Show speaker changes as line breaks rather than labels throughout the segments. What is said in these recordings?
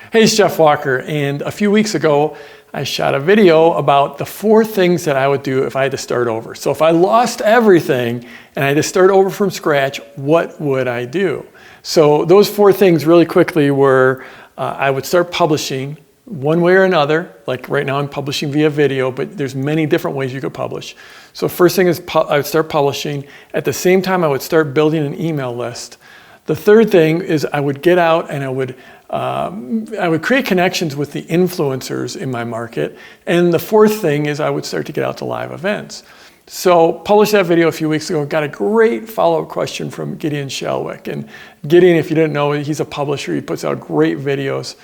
Hey, it's Jeff Walker, and a few weeks ago, I shot a video about the 4 things that I would do if I had to start over. So if I lost everything and I had to start over from scratch, what would I do? So those 4 things really quickly were, I would start publishing one way or another. Like right now I'm publishing via video, but there's many different ways you could publish. So first thing is I would start publishing. At the same time, I would start building an email list. The third thing is I would get out and I would create connections with the influencers in my market. And the fourth thing is I would start to get out to live events. So published that video a few weeks ago, got a great follow-up question from Gideon Shelwick. And Gideon, if you didn't know, he's a publisher. He puts out great videos.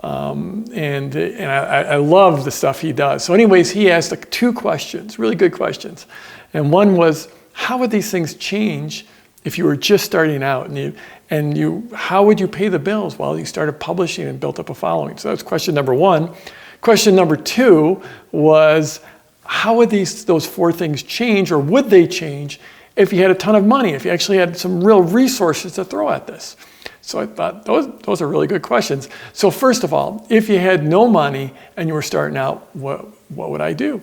And I love the stuff he does. So anyways, he asked 2 questions, really good questions. And one was, how would these things change if you were just starting out, and how would you pay the bills while you started publishing and built up a following? So that's question number 1. Question number 2 was, how would those 4 things change, or would they change if you had a ton of money, if you actually had some real resources to throw at this? So I thought those are really good questions. So first of all, if you had no money and you were starting out, what would I do?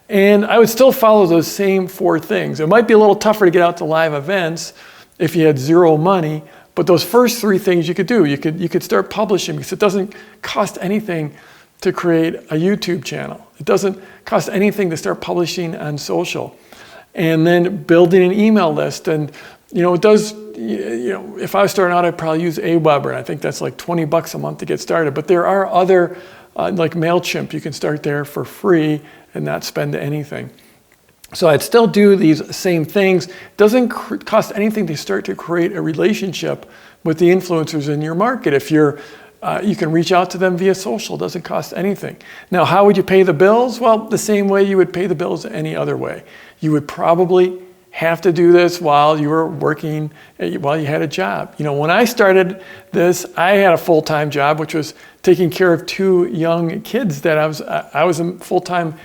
And I would still follow those same 4 things. It might be a little tougher to get out to live events if you had 0 money, but those first 3 things you could do. You could start publishing, because it doesn't cost anything to create a YouTube channel. It doesn't cost anything to start publishing on social. And then building an email list. And it does, if I was starting out, I'd probably use Aweber. And I think that's like $20 a month to get started. But there are other, like MailChimp, you can start there for free and not spend anything. So I'd still do these same things. It doesn't cost anything to start to create a relationship with the influencers in your market. If you can reach out to them via social. It doesn't cost anything. Now, how would you pay the bills? Well, the same way you would pay the bills any other way. You would probably have to do this while you were working, while you had a job. When I started this, I had a full-time job, which was taking care of 2 young kids that I was a full-time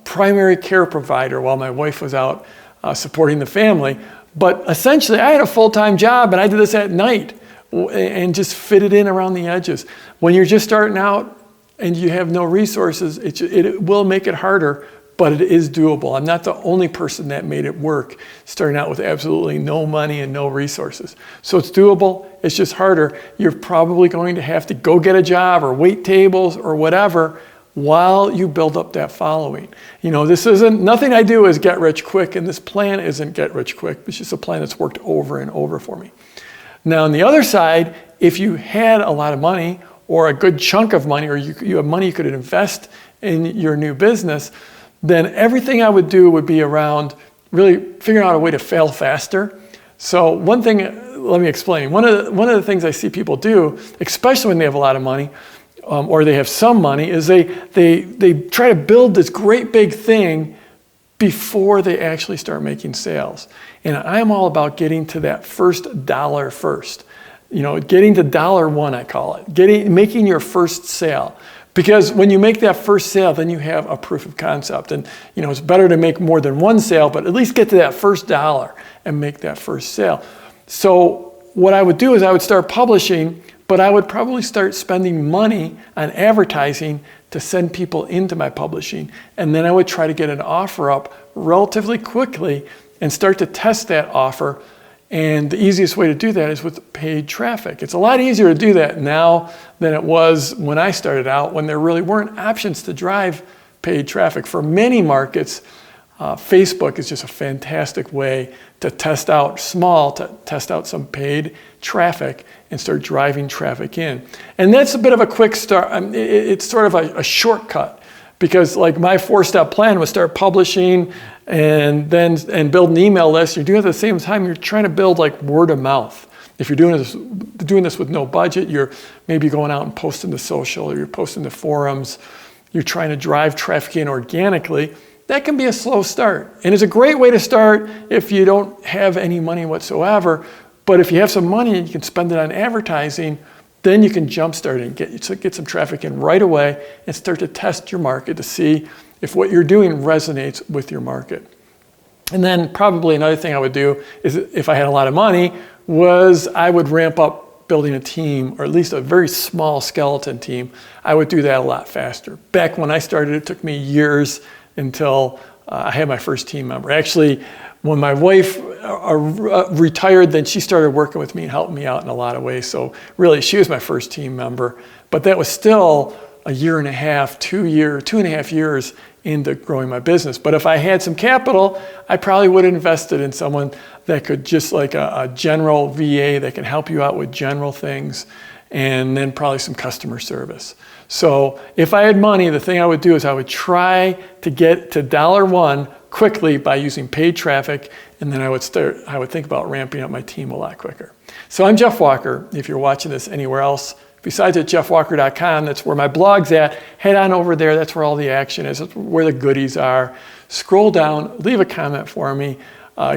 primary care provider while my wife was out supporting the family. But essentially, I had a full-time job, and I did this at night and just fit it in around the edges. When you're just starting out and you have no resources, it will make it harder, but it is doable. I'm not the only person that made it work, starting out with absolutely no money and no resources. So it's doable, it's just harder. You're probably going to have to go get a job or wait tables or whatever while you build up that following. Nothing I do is get rich quick, and this plan isn't get rich quick. It's just a plan that's worked over and over for me. Now, on the other side, if you had a lot of money or a good chunk of money, or you have money you could invest in your new business, then everything I would do would be around really figuring out a way to fail faster. So one thing, let me explain. One of the things I see people do, especially when they have a lot of money, or they have some money, is they try to build this great big thing before they actually start making sales. And I'm all about getting to that first dollar first. Getting to $1, I call it. Making your first sale. Because when you make that first sale, then you have a proof of concept. And it's better to make more than 1 sale, but at least get to that first dollar and make that first sale. So what I would do is I would start publishing, but I would probably start spending money on advertising to send people into my publishing. And then I would try to get an offer up relatively quickly and start to test that offer. And the easiest way to do that is with paid traffic. It's a lot easier to do that now than it was when I started out, when there really weren't options to drive paid traffic. For many markets, Facebook is just a fantastic way to test out some paid traffic and start driving traffic in. And that's a bit of a quick start. It's sort of a shortcut, because like my 4-step plan was start publishing and build an email list. You're doing it at the same time, you're trying to build like word of mouth. If you're doing this with no budget, you're maybe going out and posting to social, or you're posting to forums, you're trying to drive traffic in organically. That can be a slow start. And it's a great way to start if you don't have any money whatsoever. But if you have some money and you can spend it on advertising, then you can jumpstart it and get some traffic in right away and start to test your market to see if what you're doing resonates with your market. And then probably another thing I would do is, if I had a lot of money, was I would ramp up building a team, or at least a very small skeleton team, I would do that a lot faster. Back when I started, it took me years until I had my first team member. Actually, when my wife retired, then she started working with me and helping me out in a lot of ways. So really, she was my first team member. But that was still a year and a half, 2.5 years into growing my business. But if I had some capital, I probably would have invested in someone that could, just like a general VA that can help you out with general things, and then probably some customer service. So if I had money, the thing I would do is I would try to get to $1 quickly by using paid traffic, and then I would think about ramping up my team a lot quicker. So I'm Jeff Walker. If you're watching this anywhere else besides at jeffwalker.com, that's where my blog's at. Head on over there. That's where all the action is. That's where the goodies are. Scroll down, leave a comment for me.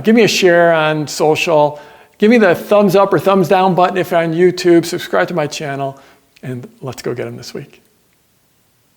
Give me a share on social. Give me the thumbs up or thumbs down button if you're on YouTube. Subscribe to my channel, and let's go get them this week.